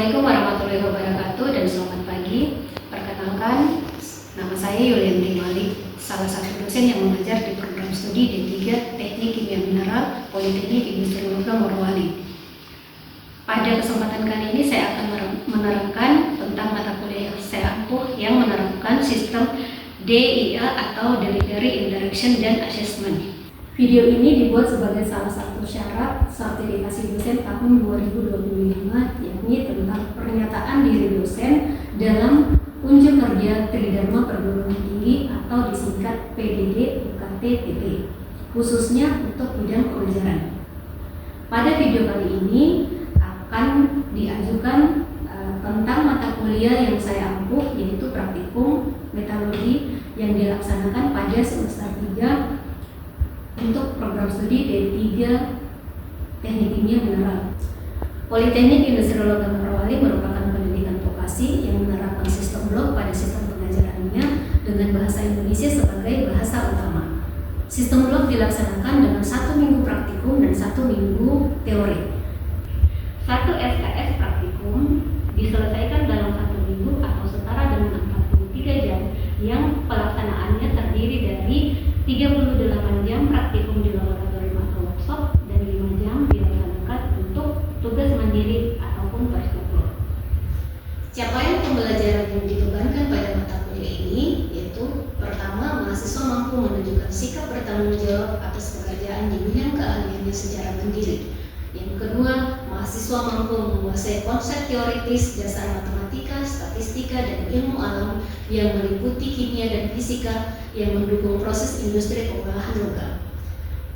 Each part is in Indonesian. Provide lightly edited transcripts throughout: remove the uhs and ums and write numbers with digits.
Assalamualaikum warahmatullahi wabarakatuh dan selamat pagi. Perkenalkan, nama saya Yulianti Malik, salah satu dosen yang mengajar di program studi D3 Teknik Kimia Mineral Politeknik Industri Logam Morowali. Pada kesempatan kali ini saya akan menerangkan tentang mata kuliah yang saya ampuh yang menerapkan sistem DIA atau Delivery Interaction dan Assessment. Video ini dibuat sebagai salah satu syarat sertifikasi dosen tahun 2025, yakni tentang pernyataan diri dosen dalam unjuk kerja Tridharma Perguruan Tinggi atau disingkat PDD UKT-PT, khususnya untuk bidang pengajaran. Pada video kali ini akan diajukan tentang mata kuliah yang saya ampuh, yaitu praktikum metalurgi yang dilaksanakan pada semester 3 untuk program studi D3 Teknik Kimia Mineral. Politeknik Industri Logam Morowali merupakan pendidikan vokasi yang menerapkan sistem blok pada sistem pengajarannya dengan bahasa Indonesia sebagai bahasa utama. Sistem blok dilaksanakan dengan 1 minggu praktikum dan 1 minggu teori. 1 SKS praktikum diselesaikan dalam 1 minggu atau setara dengan 43 jam yang pelaksanaannya terdiri dari 38 jam praktikum di laboratorium atau workshop dan 5 jam dilaksanakan untuk tugas mandiri ataupun terstruktur. Capaian pembelajaran yang dibebankan pada mata kuliah ini yaitu: pertama, mahasiswa mampu menunjukkan sikap bertanggung jawab atas pekerjaan di bidang keahliannya secara mandiri. Yang kedua, mahasiswa mampu menguasai konsep teoritis dasar matematika, statistika, dan ilmu alam yang meliputi kimia dan fisika yang mendukung proses industri pengolahan logam.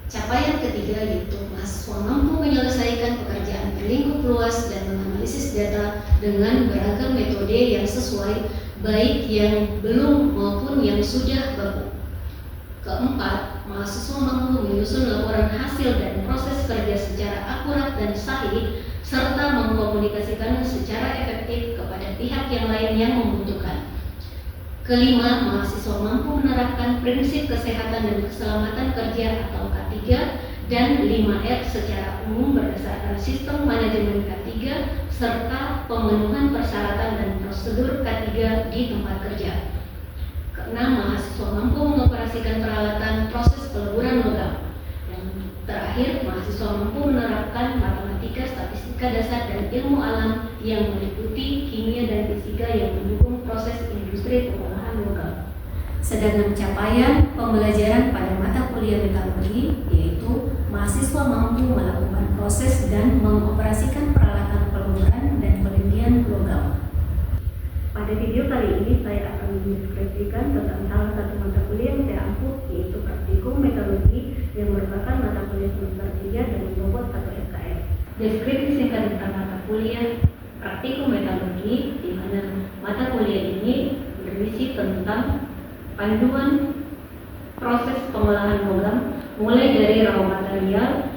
Capaian ketiga yaitu mahasiswa mampu menyelesaikan pekerjaan berlingkup luas dan menganalisis data dengan beragam metode yang sesuai, baik yang belum maupun yang sudah baku. Keempat, mahasiswa mampu menyusun laporan hasil dan proses kerja secara akurat dan sahih, serta mengkomunikasikan secara efektif kepada pihak yang lain yang membutuhkan. Kelima, mahasiswa mampu menerapkan prinsip kesehatan dan keselamatan kerja atau K3 dan 5R secara umum berdasarkan sistem manajemen K3 serta pemenuhan persyaratan dan prosedur K3 di tempat kerja. Keenam, mahasiswa mampu mengoperasikan peralatan proses peleburan logam. Yang terakhir, mahasiswa mampu menerapkan matematika, statistika dasar, dan ilmu alam yang meliputi kimia dan fisika yang mendukung proses industri pengolahan logam. Sedangkan capaian pembelajaran pada mata kuliah metalurgi yaitu mahasiswa mampu melakukan proses dan mengoperasikan peralatan peleburan dan penelitian logam. Pada video kali ini saya akan mendeskripsikan tentang salah satu mata kuliah yang saya ampuh, yaitu praktikum metalurgi yang merupakan mata kuliah semester 3 dengan bobot 1 SKS. Deskripsi singkat tentang mata kuliah praktikum metalurgi, di mana mata kuliah ini berisi tentang panduan proses pengolahan logam mulai dari raw material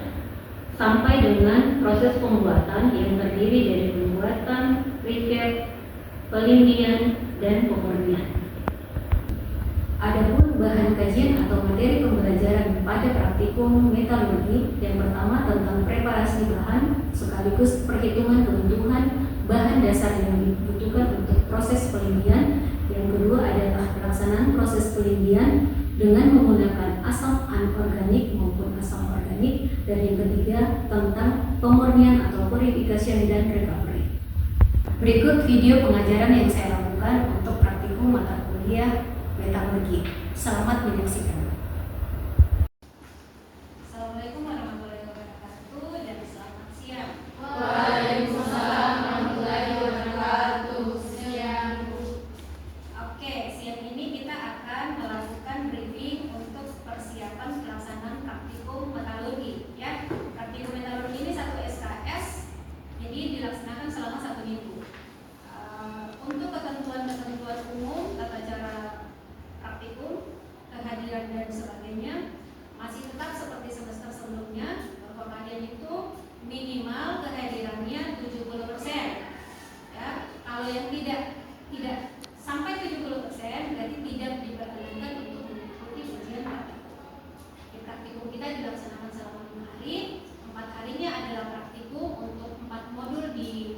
sampai dengan proses pembuatan yang terdiri dari pembuatan, recap, pelindian, dan pemurnian. Adapun bahan kajian atau materi pembelajaran pada praktikum metalurgi, yang pertama tentang preparasi bahan sekaligus perhitungan kebutuhan bahan dasar yang dibutuhkan untuk proses pelindian. Yang kedua adalah pelaksanaan proses pelindian dengan menggunakan asam anorganik maupun asam organik, dan yang ketiga tentang pemurnian atau purification dan recovery. Berikut video pengajaran yang saya lakukan untuk praktikum mata kuliah metalurgi. Selamat menyaksikan. Assalamualaikum warahmatullahi wabarakatuh dan selamat siang. Waalaikumsalam warahmatullahi wabarakatuh. Siang. Oke, siang ini kita akan melakukan briefing untuk persiapan pelaksanaan praktikum metalurgi. Ya, praktikum metalurgi ini 1 SKS, jadi dilaksanakan selama 1 minggu. Untuk ketentuan-ketentuan umum, tata cara praktikum, kehadiran dan sebagainya masih tetap seperti semester sebelumnya, bahwa kalian itu minimal kehadirannya 70%. Ya, kalau yang tidak sampai 70% berarti tidak diperkenankan untuk mengikuti ujian praktikum. Praktikum kita dilaksanakan selama 5 hari. 4 harinya adalah praktikum untuk 4 modul di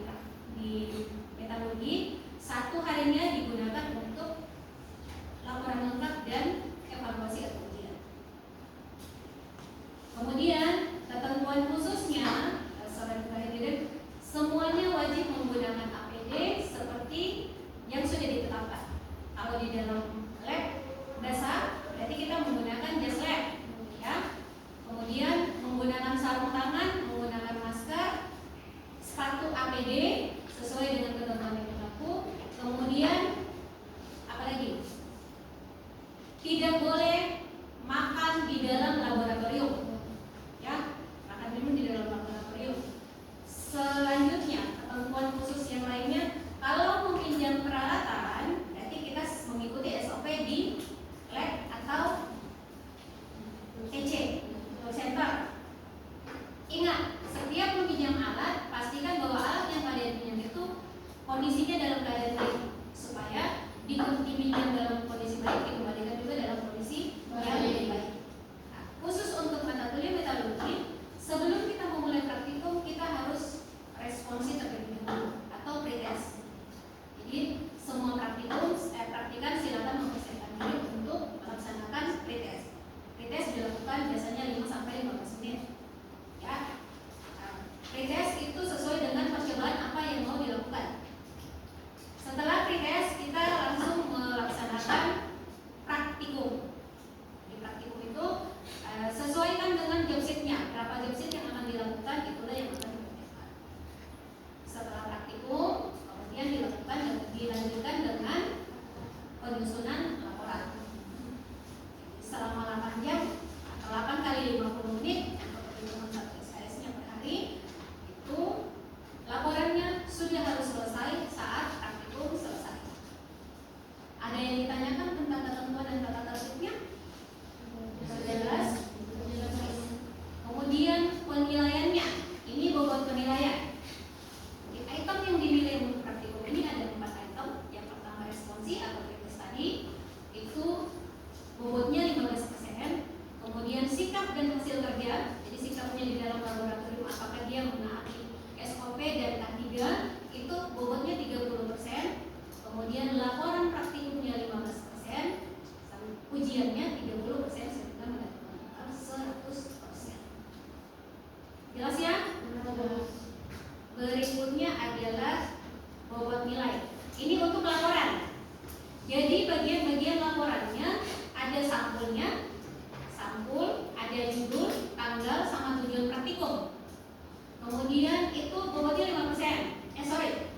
Kemudian itu bobotnya 5%.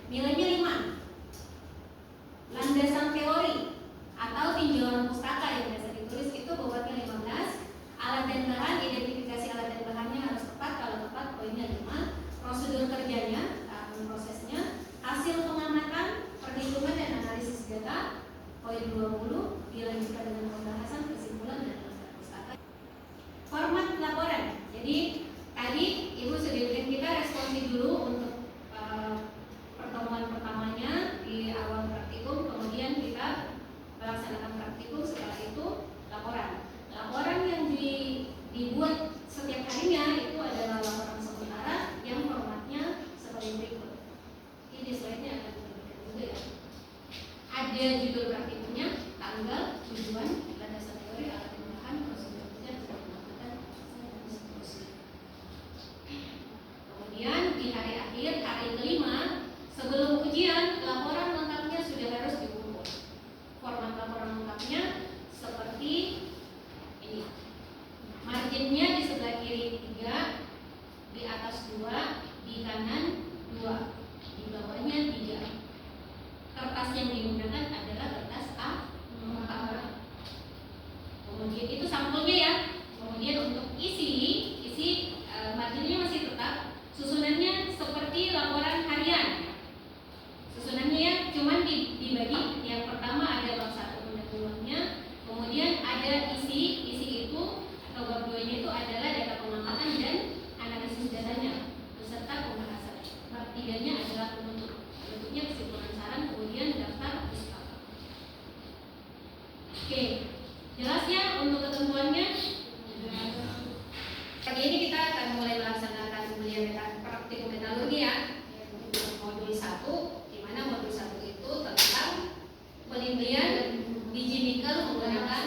Nilainya 5. Landasan teori atau tinjauan pustaka yang biasa ditulis itu bobotnya 15. Alat dan bahan, identifikasi alat dan bahannya harus tepat, kalau tepat poinnya 5. Prosedur kerjanya, prosesnya, hasil pengamatan, perhitungan dan analisis data, poin 20, dilanjutkan dengan pembahasan, kesimpulan dan landasan pustaka. Format laporan. Jadi tadi Ibu sudah bikin kita responsi dulu untuk pertemuan pertamanya di awal praktikum, kemudian kita melaksanakan praktikum, setelah itu laporan. Laporan yang dibuat setiap harinya itu adalah laporan sementara yang formatnya seperti berikut. Ini slide-nya akan diberikan juga ya. Ada judul praktikumnya, tanggal, tujuan, landasan teori, alat dan bahan, prosedur kerja, pengamatan, dan seterusnya. Kemudian di hari akhir, hari kelima, sebelum ujian, laporan lengkapnya sudah harus dikumpul. Format laporan lengkapnya seperti ini. Marginnya di sebelah kiri 3, di atas 2, di kanan 2, di bawahnya 3. Kertas yang digunakan adalah kertas A4. Kemudian itu sampulnya ya. Kemudian untuk isi marginnya masih tetap. Susunannya seperti laporan harian. Susunannya ya, cuman dibagi. Yang pertama ada bab 1 pendahuluannya, kemudian ada isi itu atau bab 2-nya itu adalah data pengamatan dan analisis datanya beserta pembahasan. Bab 3-nya adalah bentuknya kesimpulan saran, kemudian daftar pustaka. Oke, jelas ya untuk ketentuannya? Pagi ini kita akan mulai melaksanakan pembelian praktikum metalurgi ya. Modul 1, di mana modul 1 itu tentang penelitian biji nikel menggunakan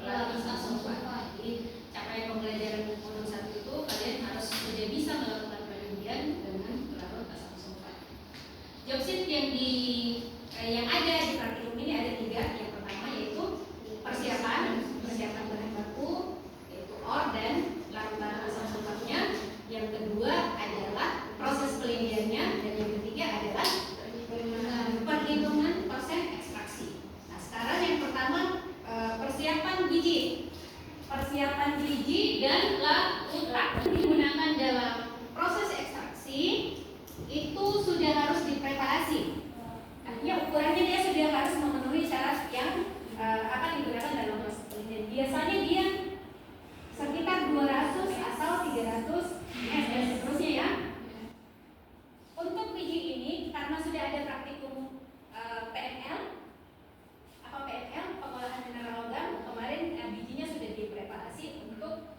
lapisan sulfat. Jadi capaian pembelajaran modul 1 itu kalian harus sudah bisa melakukan penelitian dengan larut asam sulfat. Job sheet yang ada di praktikum ini ada 3. Yang pertama yaitu persiapan bahan baku, yaitu ore dan larutan asam sulfatnya. Yang kedua adalah proses penelitiannya, dan yang ketiga adalah perhitungan persen ekstraksi. Nah, sekarang yang pertama persiapan biji dan larutan digunakan dalam proses ekstraksi itu sudah harus dipreparasi. Artinya ukurannya dia sudah harus memenuhi syarat yang akan digunakan dalam proses penelitian. Biasanya dia sekitar 200 asal 300 dan seterusnya ya. Untuk biji ini karena sudah ada praktikum PNL, pengolahan mineral logam, kemarin bijinya sudah dipreparasi untuk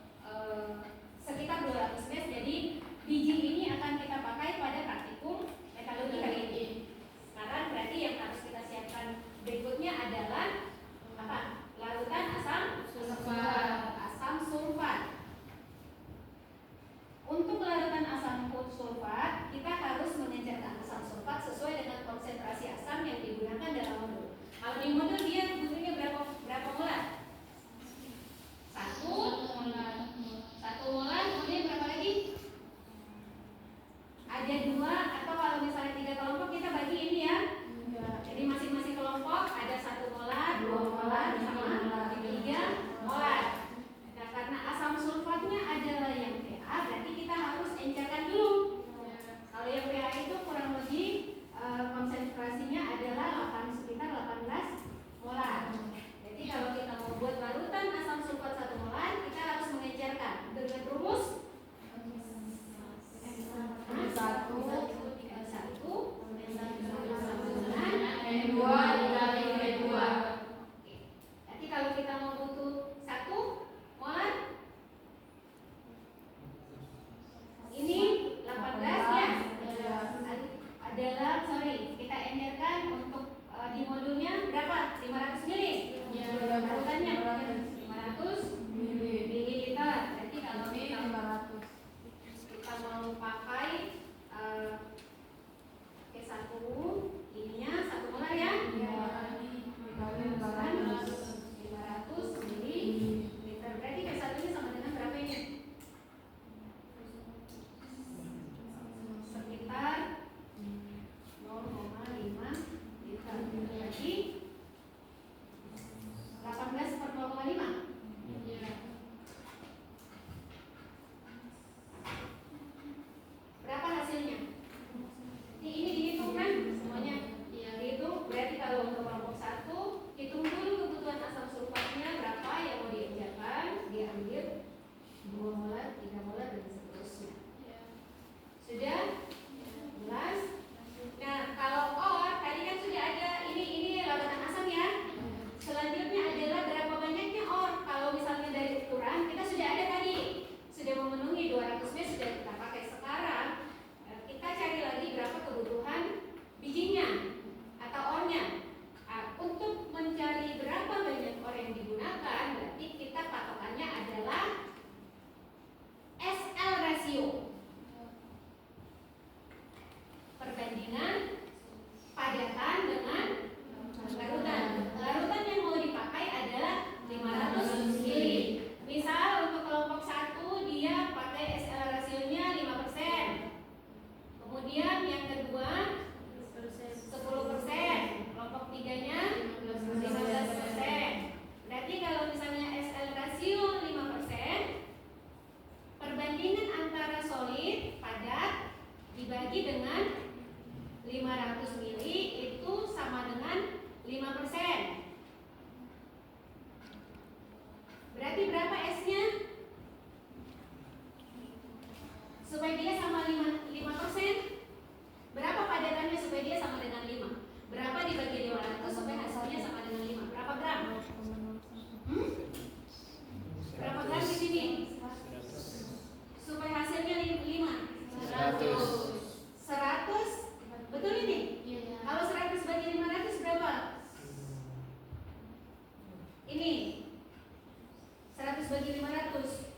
bagi 500.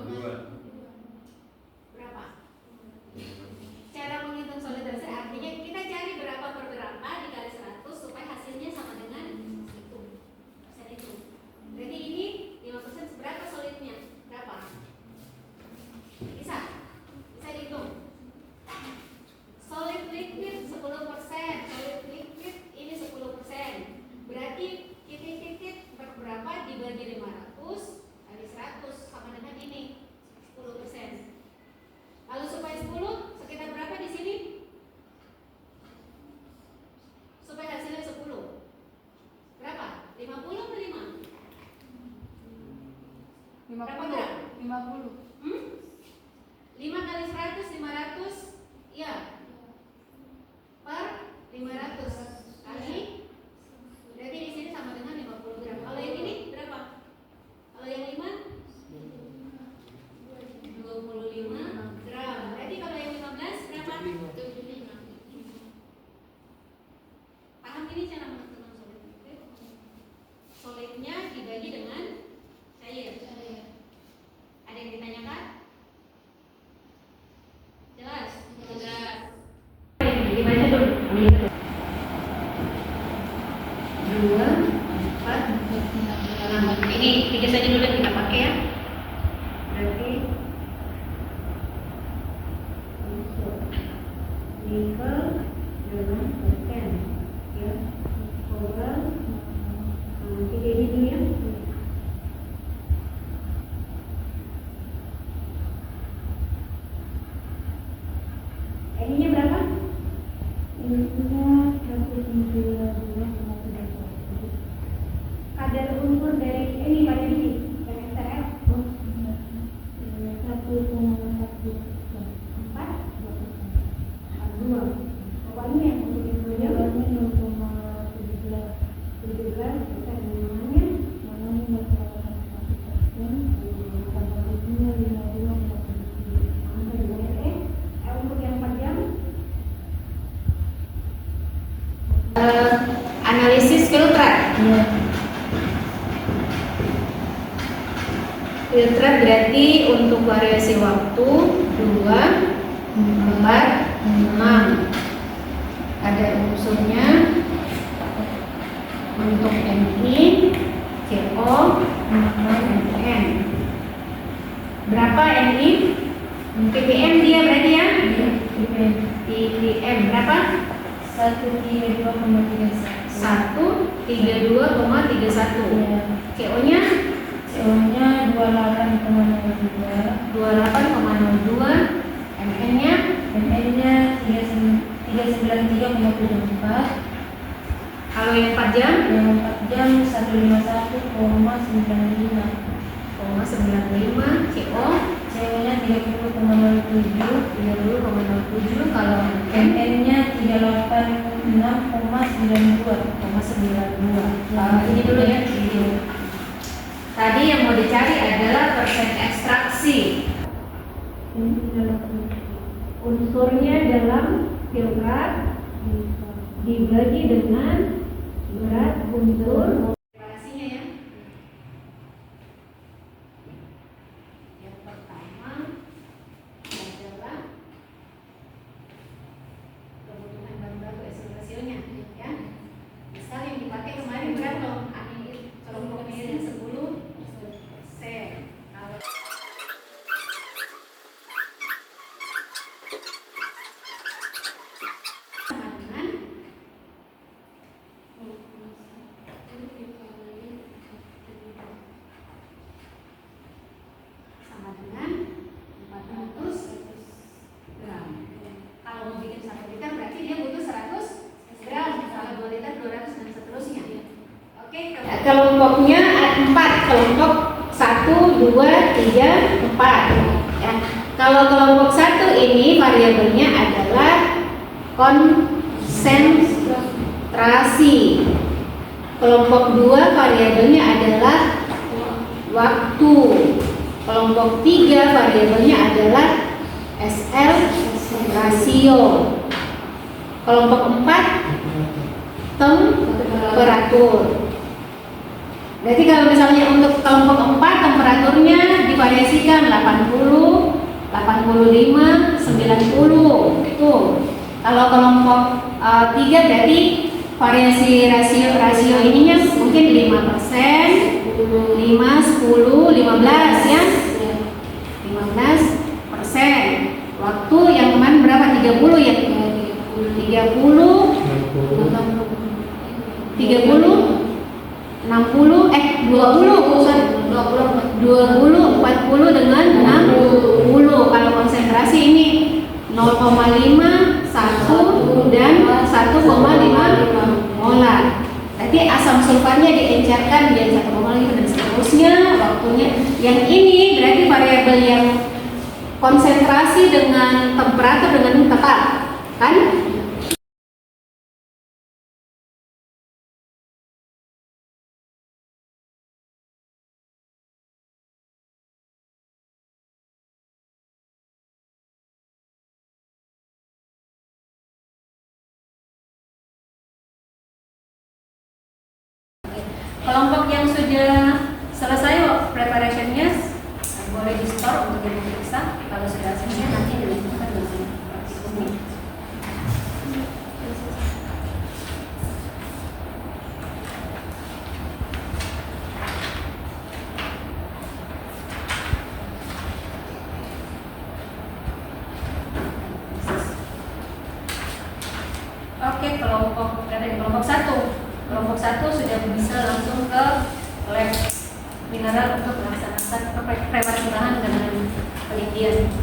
2. Berapa? Cara menghitung soliditas artinya kita cari berapa per berapa dikali 100 supaya hasilnya sama dengan itu. Persen itu. Berarti ini 5% berapa solidnya? Berapa? Bisa? Bisa dihitung. Solid liquid 10%. Solid liquid ini 10%. Berarti titik-titik berapa dibagi 500 kali 100 sama dengan ini 10%. Lalu supaya 10 sekitar berapa di sini? Supaya hasilnya 10. Berapa? 50 atau 5? 50. Berapa gram? 50. 5 kali 100 500 ya. Per 500 kali. Berarti di sini sama dengan 50 gram. Kalau yang ini berapa? Kalau yang 5 25 gram. Berarti kalau yang 15 berapa? 75. Paham ini cara menentukan solid liquid? Solidnya dibagi dengan cair. Ada yang ditanyakan? Jelas? Jelas. Dibaca dulu. 2, 4, 6. Ini 3 saja dulu yang kita pakai ya. Berarti nickel dengan persen ya, over 3 ini dulu ya. Ininya berapa? Ininya 192,3. Kadar unsur dari ini pada ini yang STF 1,42. Pokoknya yang untuk infonya 0,17%. Namanya untuk yang 4 jam analisis filtrat. Filtrat berarti untuk variasi waktu 2, 4, 6. Ada unsurnya untuk Ni, CO, N. Berapa Ni? ppm dia berarti ya? ppm berapa? 132,31. CO-nya? CO-nya 28,02. MN-nya? MN-nya 393,74. Kalau yang 4 jam? Yang 4 jam 151,95. CO? CO-nya 30,07. Kalau MN-nya 386,92. Ini dulu ya. Tadi yang mau dicari adalah persen ekstraksi. Unsurnya dalam filtrat dibagi dengan berat unsur. Preparasinya ya. Yang pertama adalah kebutuhan bahan baku hasilnya ya. Misal yang dipakai kemarin berapa? Kelompok mirin 10%. Kalau sama dengan 400 gram. Kalau mau bikin 1 liter berarti dia butuh 100 gram. Kalau 2 liter 200 dan seterusnya. Oke, kelompoknya ada 4, kelompok 1, 2, 3, 4 ya. Kalau kelompok 1 ini variabelnya adalah konsentrasi. Kelompok 2 variabelnya adalah waktu. Kelompok 3 variabelnya adalah SL rasio. Kelompok 4 temperatur. Berarti kalau misalnya untuk kelompok 4 temperaturnya divariasikan 80, 85, 90 itu. Kalau kelompok 3 berarti variasi rasio ininya mungkin 5%, 5, 10, 15 ya. 15%. Waktu yang kemarin berapa? 30 ya? 30, 60, 20, 40 dengan 60. Kalau konsentrasi ini 0,5, 1 dan 1,5 molar. Berarti asam sulfatnya diencerkan dia 1,5 dan seterusnya waktunya. Yang ini berarti variabel yang konsentrasi dengan temperatur dengan tepat, kan? Kelompok yang sudah selesai preparationnya boleh di store untuk diperiksa. Kalau sudah selesai nanti dilanjutkan dengan praktikumnya. Oke, kelompok 1. Kelompok 1 sudah bisa langsung ke lab mineral untuk melaksanakan preparasi bahan dengan penelitian.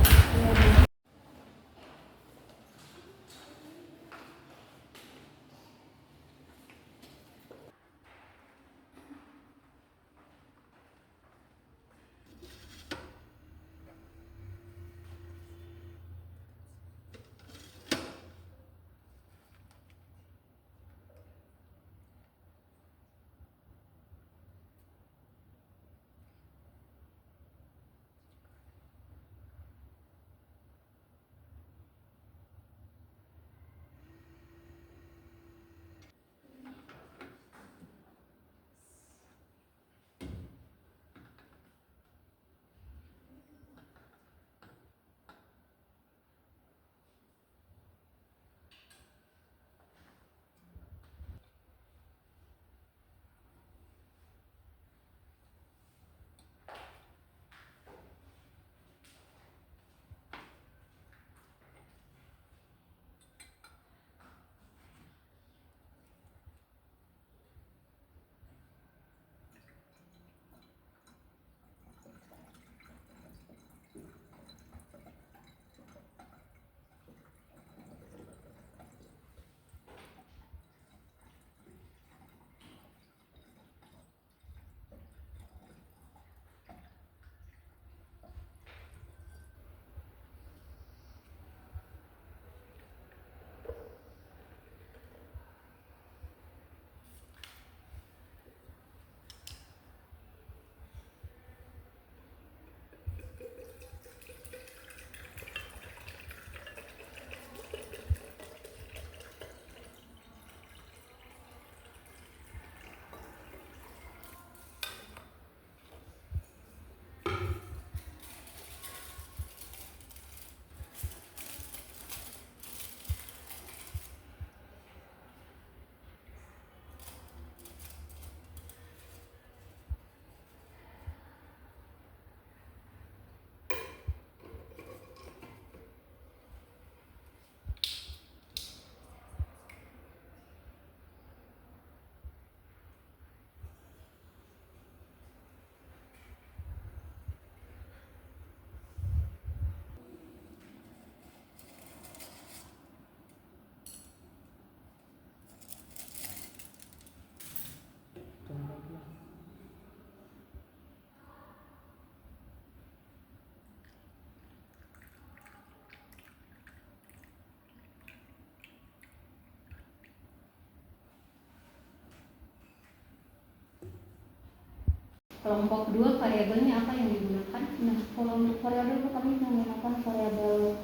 Kelompok 2 variabelnya apa yang digunakan? Nah, kalau untuk variabel itu kami menggunakan variabel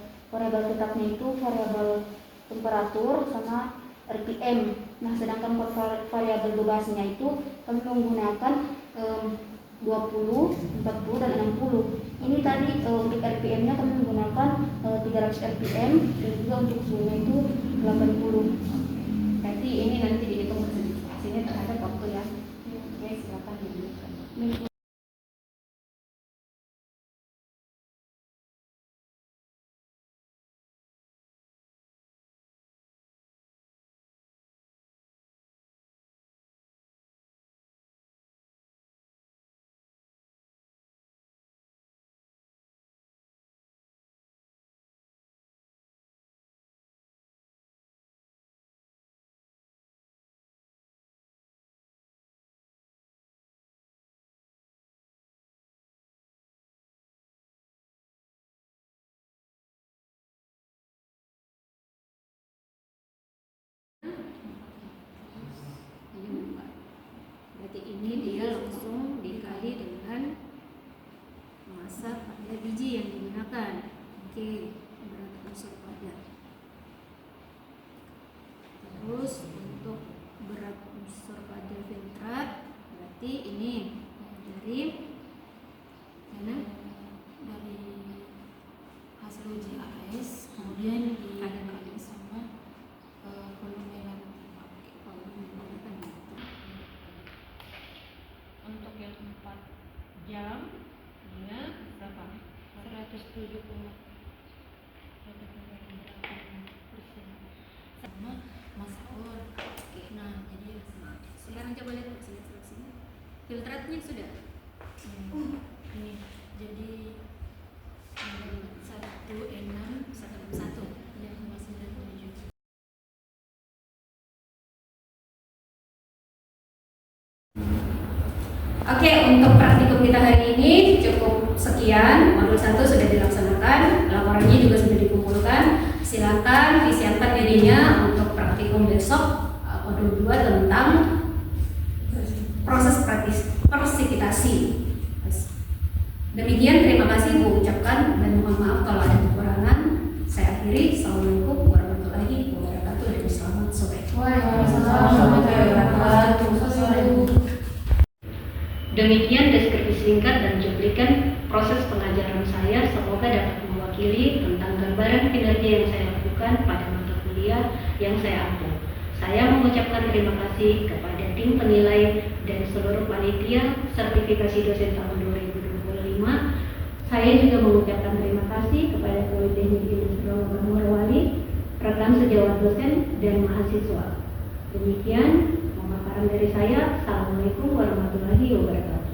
tetapnya itu variabel temperatur sama RPM. Nah, sedangkan variabel bebasnya itu kami menggunakan 20, 40, dan 60. Ini tadi untuk RPM-nya kami menggunakan 300 RPM, dan juga untuk suhunya itu 80. Berarti ini nanti dihitung sini terhadap waktu ya. Oke, silakan dibuka. Berarti ini dia langsung dikali dengan massa pada biji yang digunakan. Oke, berat unsur padat. Terus untuk berat unsur padat filtrat, berarti ini dari mana? Dari hasil uji AS, kemudian dikali sama volume. Untuk yang 4 jam dia berapa? 170 sama massa or. Oke. Nah, jadi sekarang coba lihat sini. Filtratnya sudah. Ini jadi 161. yang masih 97. Oke, untuk praktikum kita hari ini cukup sekian. Modul 1 sudah dilaksanakan, laporannya juga sudah dikumpulkan. Silakan disiapkan dirinya untuk praktikum besok, modul 2 tentang proses persipitasi. Demikian, terima kasih Bu ucapkan dan mohon maaf kalau ada kekurangan. Saya akhiri. Assalamualaikum warahmatullahi wabarakatuh dan selamat sore. Waalaikumsalam warahmatullahi wabarakatuh. Demikian deskripsi singkat dan cuplikan proses pengajaran saya. Semoga dapat mewakili tentang gambaran kinerja yang saya lakukan pada mata kuliah yang saya ambil. Saya mengucapkan terima kasih kepada tim penilai dan seluruh panitia sertifikasi dosen tahun 2025. Saya juga mengucapkan terima kasih kepada Politeknik Industrial Logam Morowali, rekan sejawat dosen dan mahasiswa. Demikian pemaparan dari saya. Assalamualaikum warahmatullahi wabarakatuh.